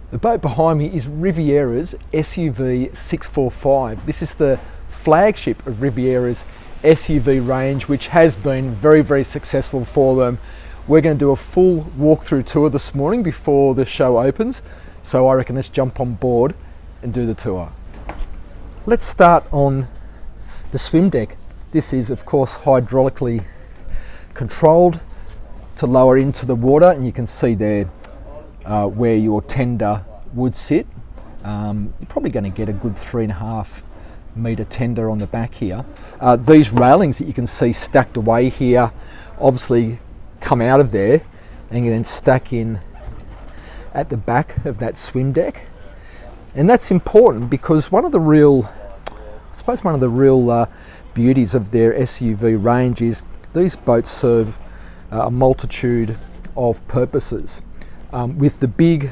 The boat behind me is Riviera's SUV 645. This is the flagship of Riviera's SUV range, which has been very successful for them. We're going to do a full walkthrough tour this morning before the show opens, so I reckon let's jump on board and do the tour. Let's start on the swim deck. This is of course hydraulically controlled to lower into the water, and you can see there where your tender would sit. You're probably going to get a good 3.5 metre tender on the back here. These railings that you can see stacked away here obviously come out of there and you then stack in at the back of that swim deck. And that's important because one of the real beauties of their SUV range is these boats serve a multitude of purposes. With the big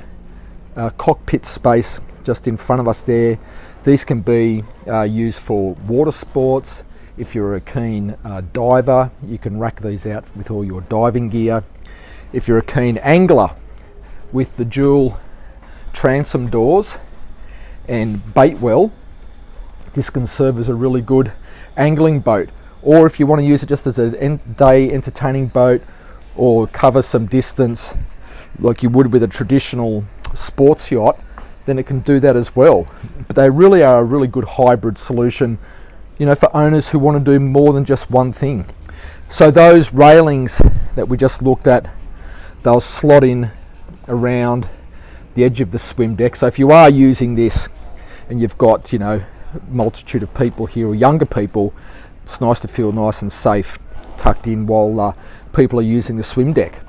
cockpit space just in front of us there, these can be used for water sports. If you're a keen diver, you can rack these out with all your diving gear. If you're a keen angler, with the dual transom doors and bait well, this can serve as a really good angling boat. Or if you want to use it just as a day entertaining boat or cover some distance like you would with a traditional sports yacht, then it can do that as well. But they really are a really good hybrid solution, you know, for owners who want to do more than just one thing. So those railings that we just looked at, they'll slot in around the edge of the swim deck. So if you are using this and you've got, you know, a multitude of people here or younger people, it's nice to feel nice and safe tucked in while people are using the swim deck.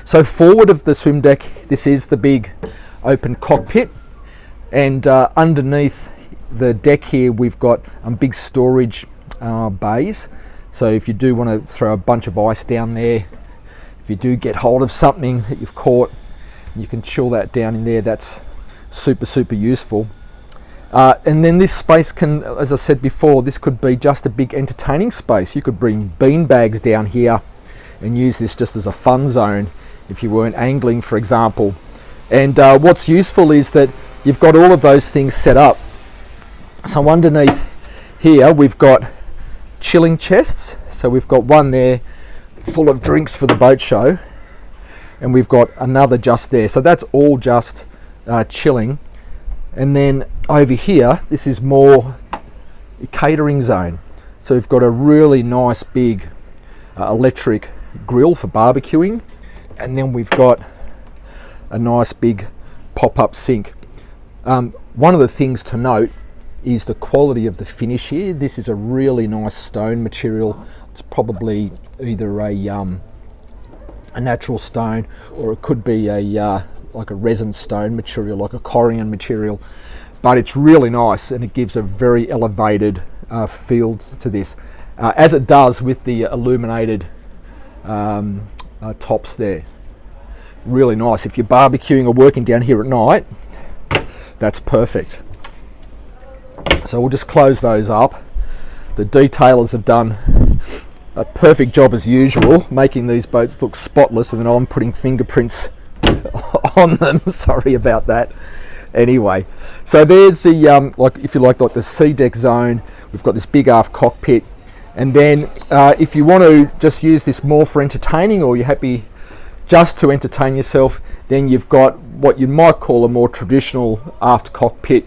So forward of the swim deck, this is the big open cockpit, and underneath the deck here we've got big storage bays. So if you do want to throw a bunch of ice down there, if you do get hold of something that you've caught, you can chill that down in there. That's super useful. And then this space can, as I said before, this could be just a big entertaining space. You could bring bean bags down here and use this just as a fun zone if you weren't angling, for example. And what's useful is that you've got all of those things set up. So underneath here we've got chilling chests. So we've got one there full of drinks for the boat show, and we've got another just there. So that's all just chilling. And then over here, this is more a catering zone. So we've got a really nice big electric grill for barbecuing, and then we've got a nice big pop-up sink. One of the things to note is the quality of the finish here. This is a really nice stone material. It's probably either a natural stone, or it could be a like a resin stone material, like a Corian material, but it's really nice and it gives a very elevated feel to this, as it does with the illuminated tops there. Really nice. If you're barbecuing or working down here at night, that's perfect. So we'll just close those up. The detailers have done a perfect job as usual, making these boats look spotless, and then I'm putting fingerprints on them. Sorry about that. Anyway, so there's the like, if you like the sea deck zone. We've got this big aft cockpit, and then if you want to just use this more for entertaining, or you're happy just to entertain yourself, then you've got what you might call a more traditional aft cockpit,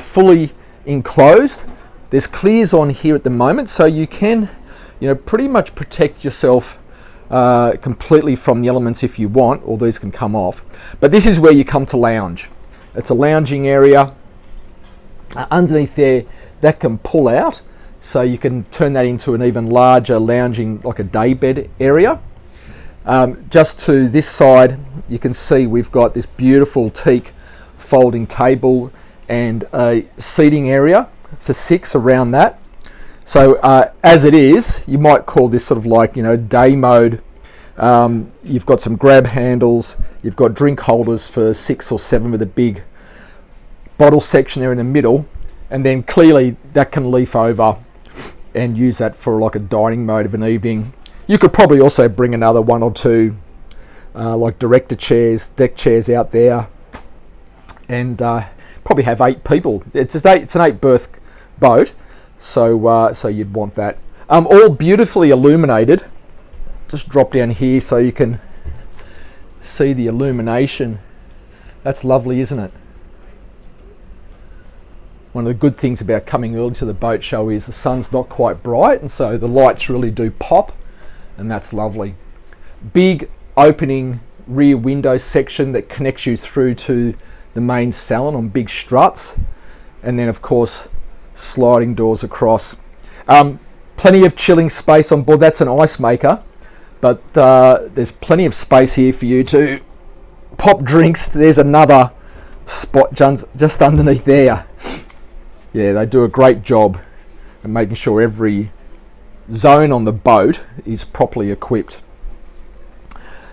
fully enclosed. There's clears on here at the moment, so you can, you know, pretty much protect yourself completely from the elements if you want, or these can come off. But this is where you come to lounge. It's a lounging area. Underneath there, that can pull out, so you can turn that into an even larger lounging, like a day bed area. Just to this side, you can see we've got this beautiful teak folding table and a seating area for 6 around that. So as it is, you might call this sort of like, you know, day mode. You've got some grab handles, you've got drink holders for 6 or 7 with a big bottle section there in the middle, and then clearly that can leaf over and use that for like a dining mode of an evening. You could probably also bring another 1 or 2 like director chairs, deck chairs out there and probably have 8 people. It's an 8 berth boat, so you'd want that. All beautifully illuminated. Just drop down here so you can see the illumination. That's lovely, isn't it? One of the good things about coming early to the boat show is the sun's not quite bright, and so the lights really do pop, and that's lovely. Big opening rear window section that connects you through to the main salon on big struts, and then of course sliding doors across. Plenty of chilling space on board. That's an ice maker, but there's plenty of space here for you to pop drinks. There's another spot just underneath there. Yeah, they do a great job at making sure every zone on the boat is properly equipped.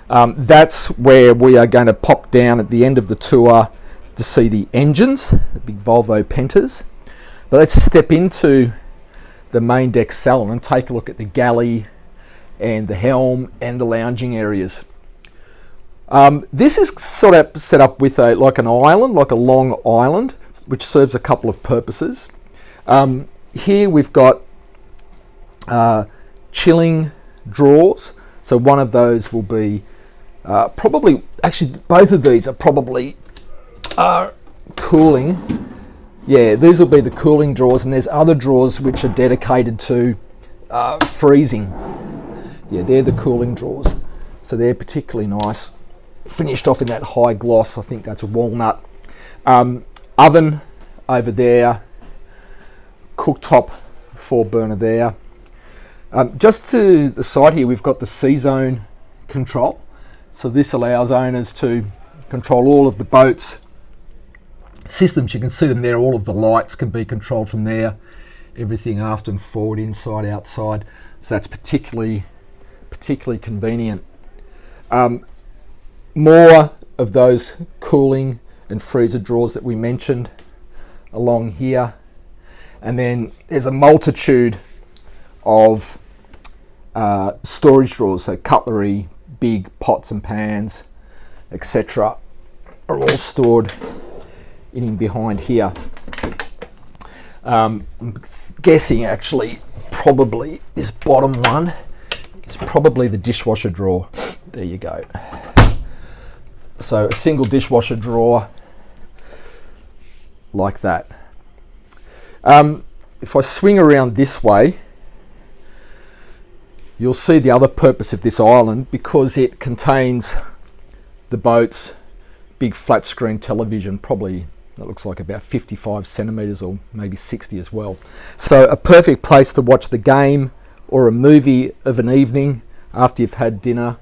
That's where we are going to pop down at the end of the tour to see the engines, the big Volvo Pentas. But let's step into the main deck salon and take a look at the galley and the helm and the lounging areas. This is sort of set up with like an island, like a long island, which serves a couple of purposes. Here we've got chilling drawers. So one of those will be probably, actually both of these are probably cooling. Yeah, these will be the cooling drawers, and there's other drawers which are dedicated to freezing. Yeah, they're the cooling drawers. So they're particularly nice. Finished off in that high gloss, I think that's a walnut. Oven over there, cooktop 4-burner there. Just to the side here, we've got the C-zone control. So this allows owners to control all of the boat's systems. You can see them there. All of the lights can be controlled from there. Everything aft and forward, inside, outside. So that's particularly convenient. More of those cooling and freezer drawers that we mentioned along here, and then there's a multitude of storage drawers, so cutlery, big pots and pans, etc. are all stored in behind here. I'm guessing actually probably this bottom one is probably the dishwasher drawer. There you go. So a single dishwasher drawer like that. If I swing around this way, you'll see the other purpose of this island, because it contains the boat's big flat screen television, probably that looks like about 55 centimetres or maybe 60 as well. So a perfect place to watch the game or a movie of an evening after you've had dinner.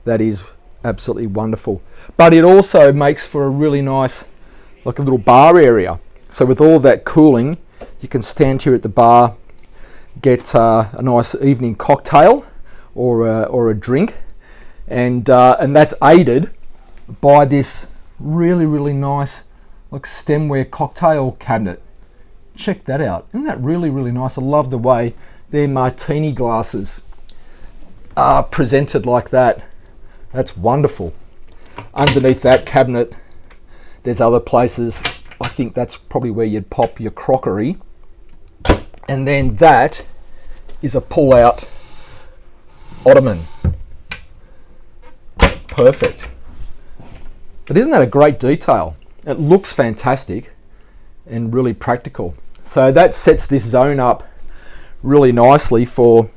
That is absolutely wonderful. But it also makes for a really nice, like a little bar area. So with all that cooling, you can stand here at the bar, get a nice evening cocktail or a drink, and that's aided by this really nice like stemware cocktail cabinet. Check that out. Isn't that really nice? I love the way their martini glasses are presented like that. That's wonderful. Underneath that cabinet, there's other places. I think that's probably where you'd pop your crockery. And then that is a pull-out ottoman. Perfect. But isn't that a great detail? It looks fantastic and really practical. So that sets this zone up really nicely for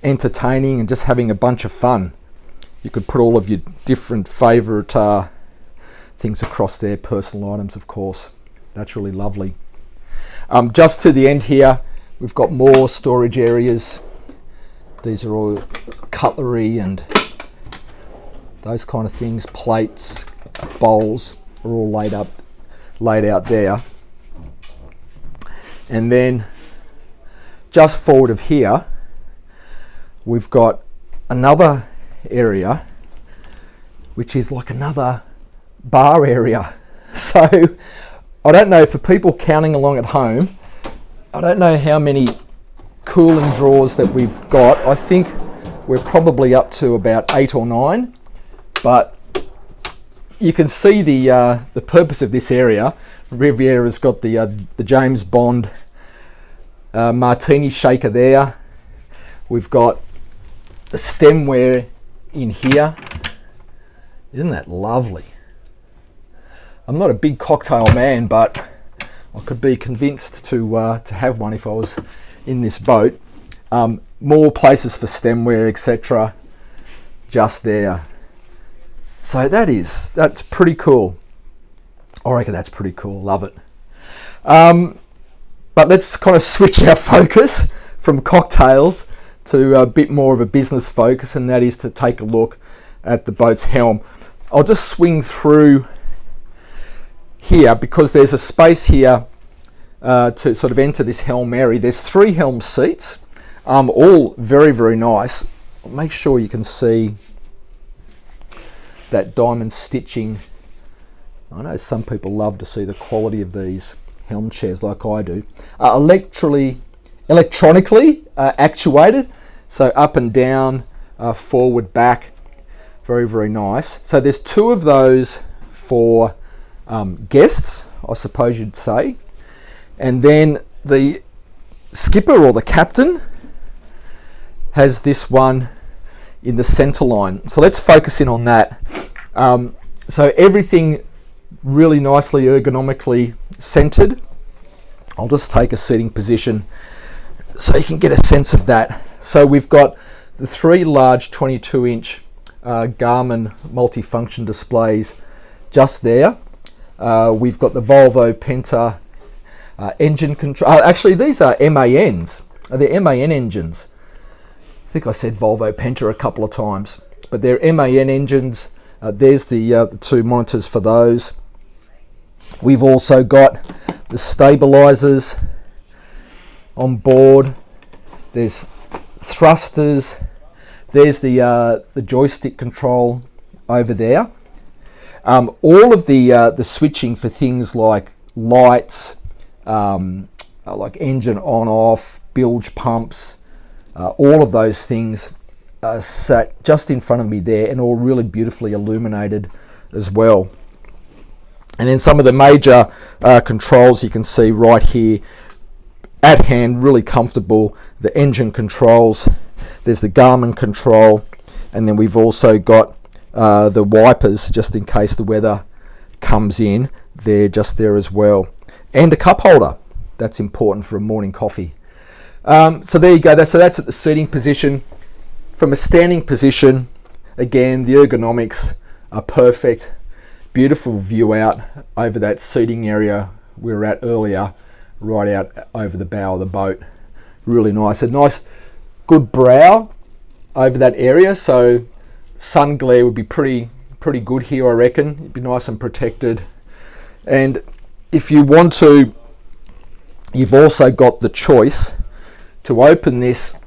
entertaining and just having a bunch of fun. You could put all of your different favourite things across there, personal items of course. That's really lovely. Just to the end here, we've got more storage areas. These are all cutlery and those kind of things, plates, bowls are all laid out there. And then just forward of here, we've got another area which is like another bar area. So I don't know, for people counting along at home, I don't know how many cooling drawers that we've got. I think we're probably up to about 8 or 9, but you can see the purpose of this area. Riviera's got the James Bond martini shaker there. We've got the stemware in here. Isn't that lovely? I'm not a big cocktail man, but I could be convinced to have one if I was in this boat. More places for stemware, etc. just there. So that's pretty cool. I reckon that's pretty cool. Love it. But let's kind of switch our focus from cocktails to a bit more of a business focus, and that is to take a look at the boat's helm. I'll just swing through here because there's a space here to sort of enter this helm area. There's 3 helm seats, all very, very nice. Make sure you can see that diamond stitching. I know some people love to see the quality of these helm chairs like I do. Electronically actuated, so up and down, forward, back, very, very nice. So there's 2 of those for guests, I suppose you'd say, and then the skipper or the captain has this one in the center line. So let's focus in on that. So everything really nicely ergonomically centered. I'll just take a seating position so you can get a sense of that. So we've got the 3 large 22-inch Garmin multifunction displays just there. We've got the Volvo Penta engine control. Actually, these are MANs. They're MAN engines. I think I said Volvo Penta a couple of times, but they're MAN engines. There's the 2 monitors for those. We've also got the stabilizers on board. There's thrusters. There's the joystick control over there. All of the switching for things like lights, like engine on off, bilge pumps, all of those things are sat just in front of me there, and all really beautifully illuminated as well. And then some of the major controls you can see right here at hand, really comfortable. The engine controls, there's the Garmin control, and then we've also got the wipers just in case the weather comes in. They're just there as well. And a cup holder, that's important for a morning coffee. So there you go, so that's at the seating position. From a standing position, again, the ergonomics are perfect. Beautiful view out over that seating area we were at earlier, right out over the bow of the boat. Really nice. A nice, good brow over that area, so sun glare would be pretty good here, I reckon. It'd be nice and protected. And if you want to, you've also got the choice to open this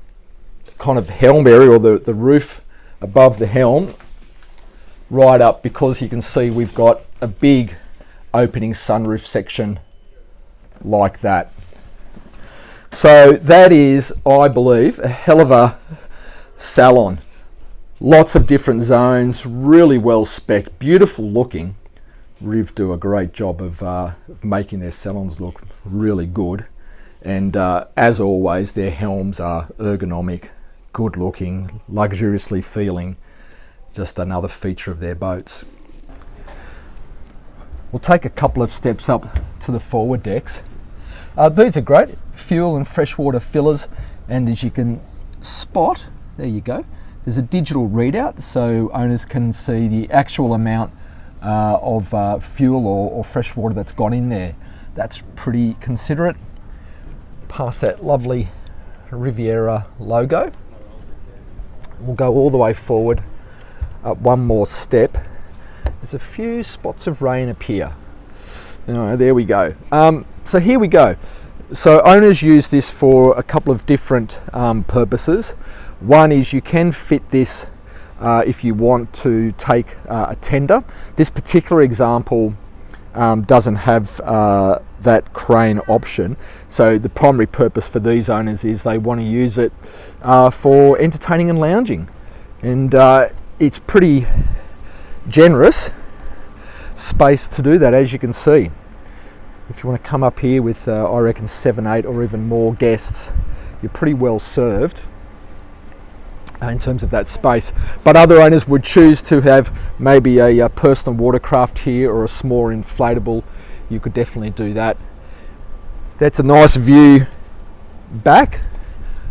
kind of helm area, or the roof above the helm right up, because you can see we've got a big opening sunroof section like that. So that is, I believe, a hell of a salon. Lots of different zones, really well spec'd, beautiful looking. Riv do a great job of making their salons look really good. And as always, their helms are ergonomic, good looking, luxuriously feeling. Just another feature of their boats. We'll take a couple of steps up to the forward decks. These are great, fuel and freshwater fillers, and as you can spot, there you go, there's a digital readout so owners can see the actual amount of fuel or fresh water that's gone in there. That's pretty considerate. Past that lovely Riviera logo. We'll go all the way forward, one more step. There's a few spots of rain appear. There we go. So here we go. So owners use this for a couple of different purposes. One is you can fit this if you want to take a tender. This particular example doesn't have that crane option. So the primary purpose for these owners is they want to use it for entertaining and lounging. And it's pretty generous space to do that, as you can see. If you want to come up here with, I reckon, 7, 8 or even more guests, you're pretty well served in terms of that space. But other owners would choose to have maybe a personal watercraft here or a small inflatable. You could definitely do that. That's a nice view back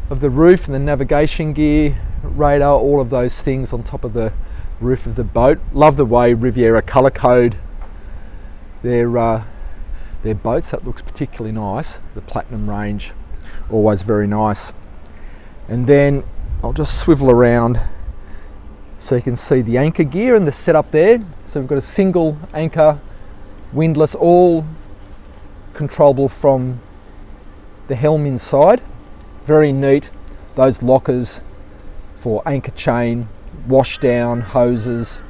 of the roof and the navigation gear, radar, all of those things on top of the roof of the boat. Love the way Riviera colour code their boats. That looks particularly nice. The Platinum range, always very nice. And then I'll just swivel around so you can see the anchor gear and the setup there. So we've got a single anchor, windlass, all controllable from the helm inside. Very neat. Those lockers for anchor chain, wash down, hoses,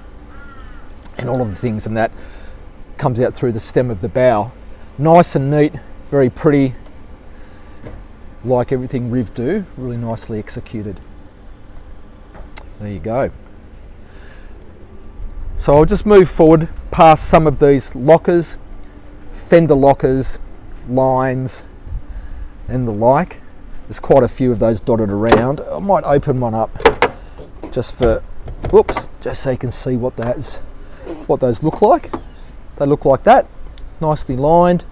and all of the things, and that comes out through the stem of the bow. Nice and neat, very pretty, like everything Riv do, really nicely executed. There you go. So I'll just move forward past some of these lockers, fender lockers, lines, and the like. There's quite a few of those dotted around. I might open one up just for, whoops, just so you can see what those look like. They look like that, nicely lined,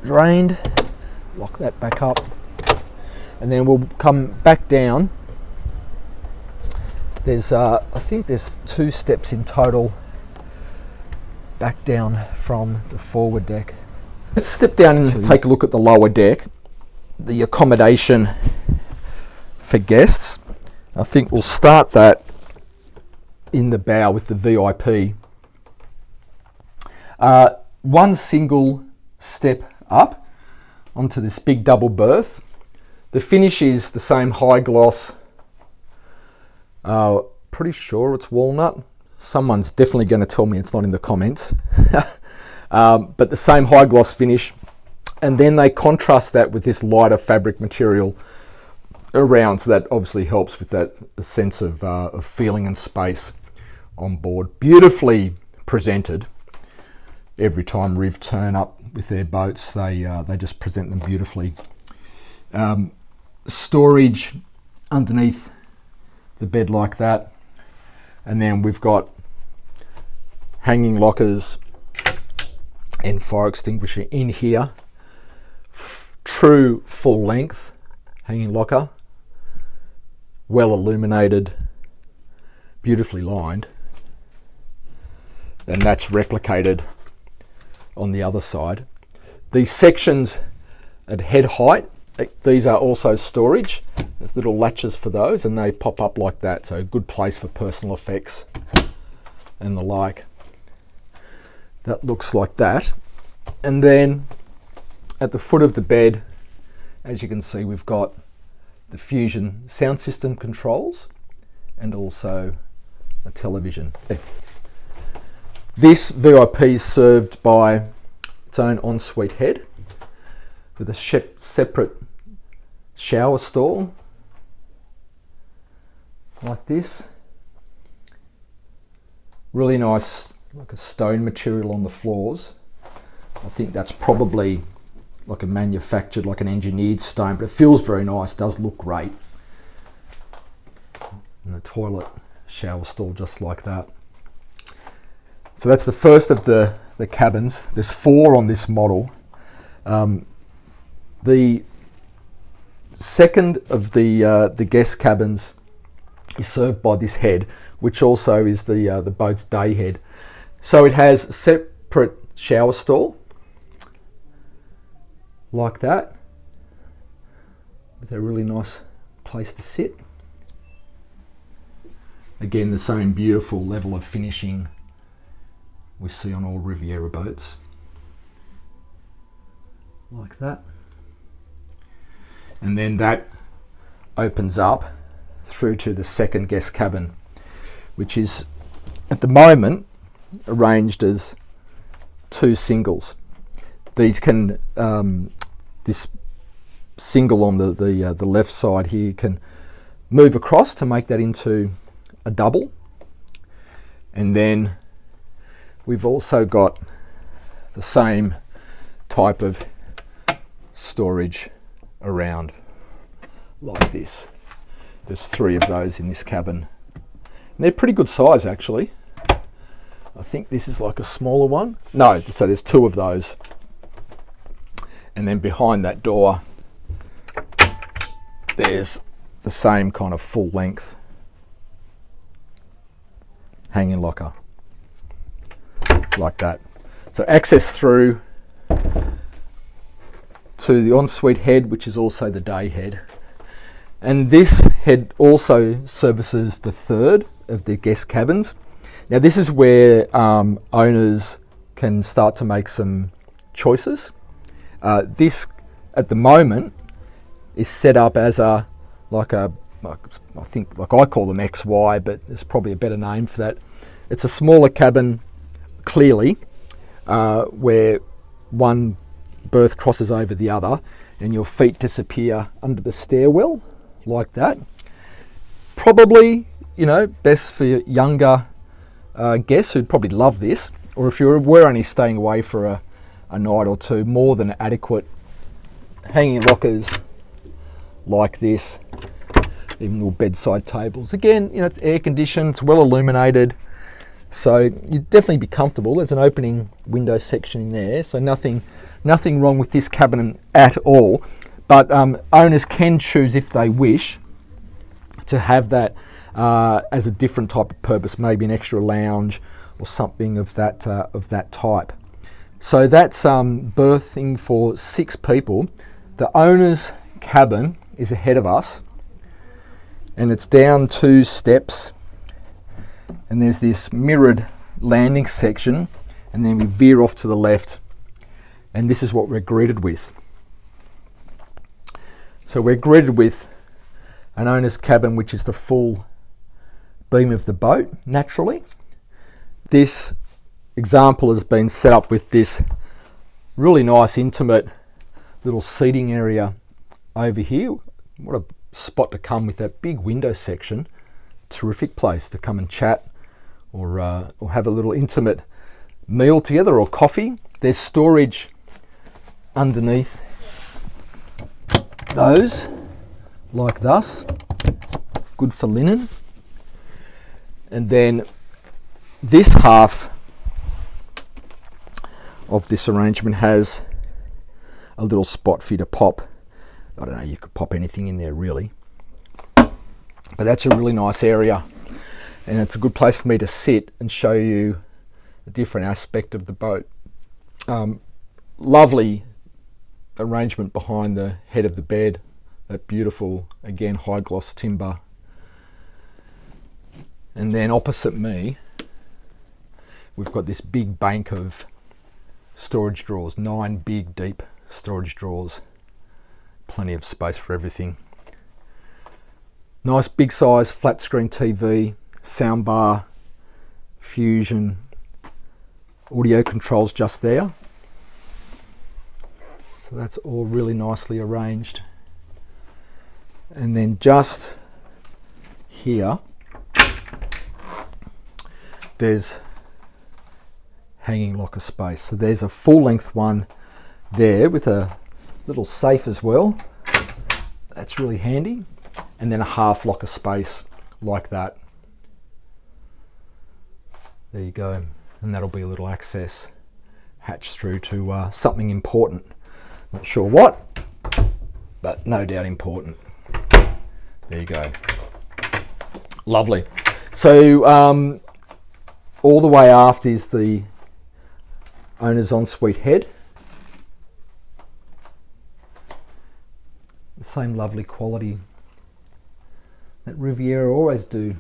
drained. Lock that back up, and then we'll come back down. There's, I think there's 2 steps in total back down from the forward deck. Let's step down and take a look at the lower deck, the accommodation for guests. I think we'll start that in the bow with the VIP. One single step up onto this big double berth. The finish is the same high gloss. Pretty sure it's walnut. Someone's definitely going to tell me it's not in the comments. But the same high gloss finish, and then they contrast that with this lighter fabric material around, so that obviously helps with that sense of feeling and space on board. Beautifully presented. Every time Riv turn up with their boats, they just present them beautifully. Storage underneath the bed like that, and then we've got hanging lockers and fire extinguisher in here. True full length hanging locker, well illuminated, beautifully lined, and that's replicated on the other side. These sections at head height, these are also storage. There's little latches for those, and they pop up like that, so a good place for personal effects and the like. That looks like that. And then at the foot of the bed, as you can see, we've got the Fusion sound system controls and also a television. This VIP is served by its own ensuite head with a separate shower stall like this. Really nice, like a stone material on the floors. I think that's probably like a manufactured, like an engineered stone, but it feels very nice, does look great. And the toilet shower stall just like that. So that's the first of the cabins. There's 4 on this model. The second of the guest cabins is served by this head, which also is the boat's day head. So it has a separate shower stall like that, with a really nice place to sit. Again, the same beautiful level of finishing we see on all Riviera boats, like that. And then that opens up through to the second guest cabin, which is at the moment arranged as 2 singles. These can, this single on the left side here can move across to make that into a double, and then we've also got the same type of storage around like this. There's 3 of those in this cabin. And they're pretty good size actually. I think this is like a smaller one. No, so there's 2 of those. And then behind that door, there's the same kind of full length hanging locker, like that. So access through to the ensuite head, which is also the day head. And this head also services the 3rd of the guest cabins. Now this is where owners can start to make some choices. This at the moment is set up as I call them XY, but there's probably a better name for that. It's a smaller cabin, clearly, where one berth crosses over the other and your feet disappear under the stairwell, like that. Probably, best for younger guests who'd probably love this, or if you were only staying away for a night or two, more than adequate. Hanging lockers like this, even little bedside tables. Again, it's air conditioned, it's well illuminated, so you'd definitely be comfortable. There's an opening window section in there, so nothing wrong with this cabin at all. But owners can choose, if they wish, to have that as a different type of purpose, maybe an extra lounge or something of that type. So that's berthing for 6 people. The owner's cabin is ahead of us, and it's down 2 steps, and there's this mirrored landing section, and then we veer off to the left, and this is what we're greeted with. So we're greeted with an owner's cabin, which is the full beam of the boat, naturally. This example has been set up with this really nice, intimate little seating area over here. What a spot to come with that big window section. Terrific place to come and chat or have a little intimate meal together, or coffee. There's storage underneath those, like thus. Good for linen. And then this half of this arrangement has a little spot for you to pop. I don't know, you could pop anything in there really. But that's a really nice area, and it's a good place for me to sit and show you a different aspect of the boat. Lovely arrangement behind the head of the bed, that beautiful, again, high gloss timber. And then opposite me, we've got this big bank of storage drawers, 9 big deep storage drawers. Plenty of space for everything. Nice big size flat screen TV, soundbar, fusion, audio controls just there. So that's all really nicely arranged. And then just here, there's hanging locker space. So there's a full length one there with a little safe as well. That's really handy. And then a half locker space like that. There you go. And that'll be a little access hatch through to something important. Not sure what, but no doubt important. There you go. Lovely. So all the way aft is the owner's ensuite head. The same lovely quality that Riviera always do.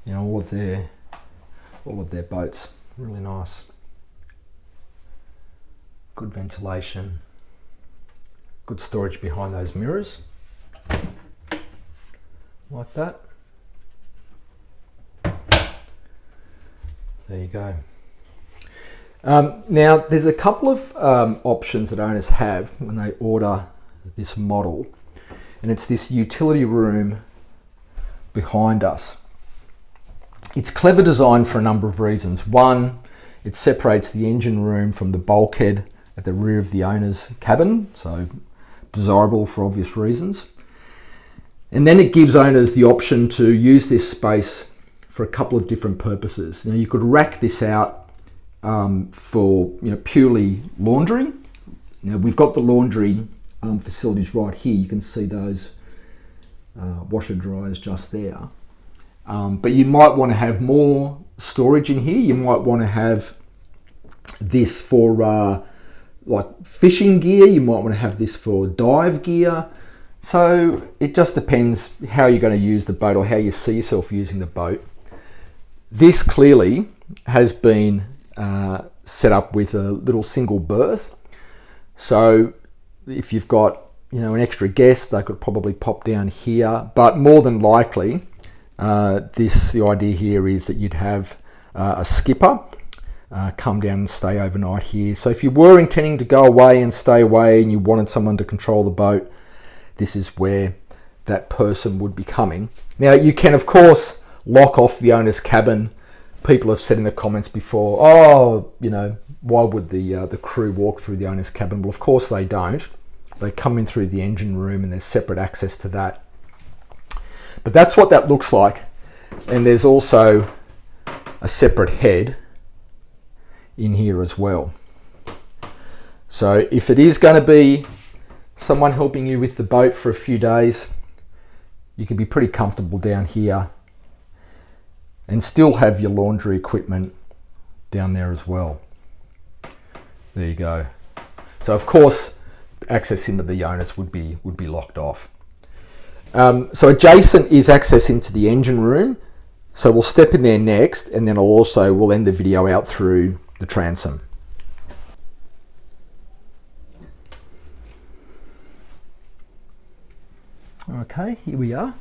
You know, all of their boats. Really nice. Good ventilation. Good storage behind those mirrors. Like that. There you go. Now, there's a couple of options that owners have when they order this model, and it's this utility room behind us. It's clever design for a number of reasons. One, it separates the engine room from the bulkhead at the rear of the owner's cabin, so desirable for obvious reasons. And then it gives owners the option to use this space for a couple of different purposes. Now, you could rack this out for purely laundry. Now, we've got the laundry facilities right here. You can see those washer dryers just there. But you might want to have more storage in here. You might want to have this for like fishing gear. You might want to have this for dive gear. So it just depends how you're going to use the boat or how you see yourself using the boat. This clearly has been set up with a little single berth. So if you've got an extra guest, they could probably pop down here. But more than likely, the idea here is that you'd have a skipper come down and stay overnight here. So if you were intending to go away and stay away and you wanted someone to control the boat, this is where that person would be coming. Now, you can of course lock off the owner's cabin. People have said in the comments before, why would the crew walk through the owner's cabin? Well, of course they don't. They come in through the engine room and there's separate access to that. But that's what that looks like. And there's also a separate head in here as well. So if it is going to be someone helping you with the boat for a few days, you can be pretty comfortable down here and still have your laundry equipment down there as well. There you go. So of course, access into the owners would be locked off. So adjacent is access into the engine room. So we'll step in there next, and then we'll end the video out through the transom. Okay, here we are.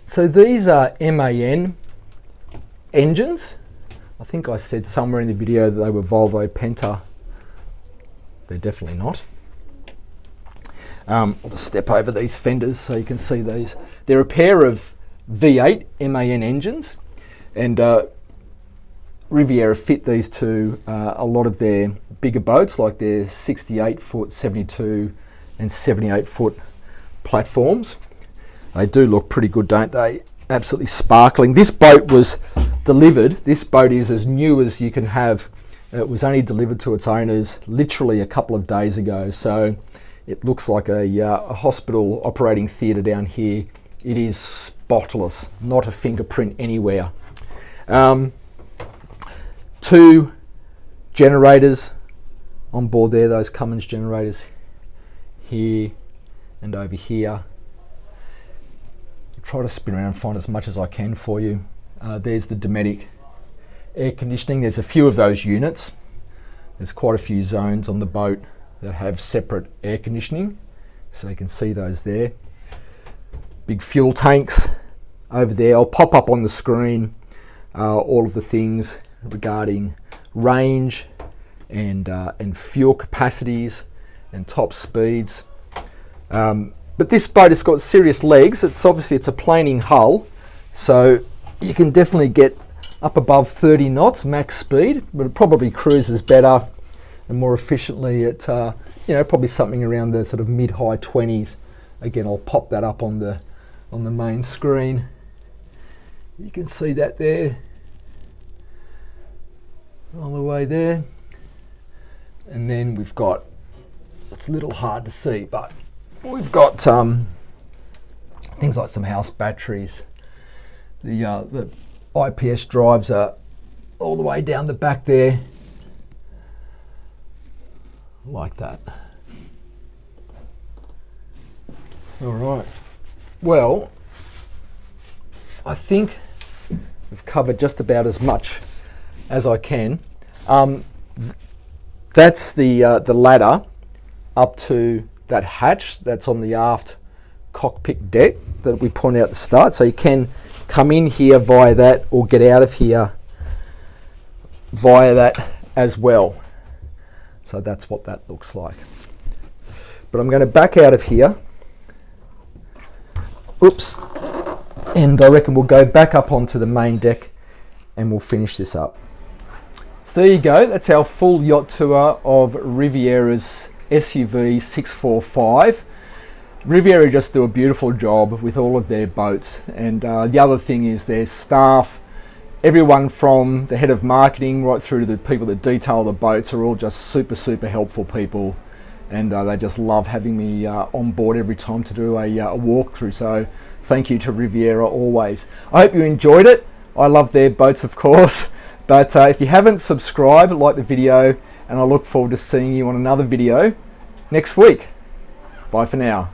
So these are MAN engines. I think I said somewhere in the video that they were Volvo Penta. They're definitely not. I'll just step over these fenders so you can see these. They're a pair of V8 MAN engines, and Riviera fit these to a lot of their bigger boats, like their 68 foot, 72 and 78 foot platforms. They do look pretty good, don't they? Absolutely sparkling. This boat was delivered. This boat is as new as you can have. It was only delivered to its owners literally a couple of days ago. So it looks like a hospital operating theatre down here. It is spotless, not a fingerprint anywhere. 2 generators on board there, those Cummins generators here and over here. I'll try to spin around and find as much as I can for you. There's the Dometic air conditioning. There's a few of those units. There's quite a few zones on the boat that have separate air conditioning, so you can see those there. Big fuel tanks over there. I'll pop up on the screen all of the things regarding range and fuel capacities and top speeds. But this boat has got serious legs. It's a planing hull, so you can definitely get up above 30 knots max speed, but it probably cruises better and more efficiently at probably something around the sort of mid-high 20s. Again, I'll pop that up on the main screen. You can see that there, all the way there. And then we've got, it's a little hard to see, but we've got things like some house batteries. The IPS drives are all the way down the back there, like that. All right. Well, I think we've covered just about as much as I can. That's the ladder up to that hatch that's on the aft cockpit deck that we pointed out at the start. So you can come in here via that or get out of here via that as well. So that's what that looks like. But I'm going to back out of here. Oops. And I reckon we'll go back up onto the main deck and we'll finish this up. So there you go, that's our full yacht tour of Riviera's SUV 645. Riviera just do a beautiful job with all of their boats, and the other thing is their staff, everyone from the head of marketing right through to the people that detail the boats are all just super helpful people, and they just love having me on board every time to do a walkthrough. So thank you to Riviera always. I hope you enjoyed it. I love their boats, of course. But if you haven't subscribed, like the video, and I look forward to seeing you on another video next week. Bye for now.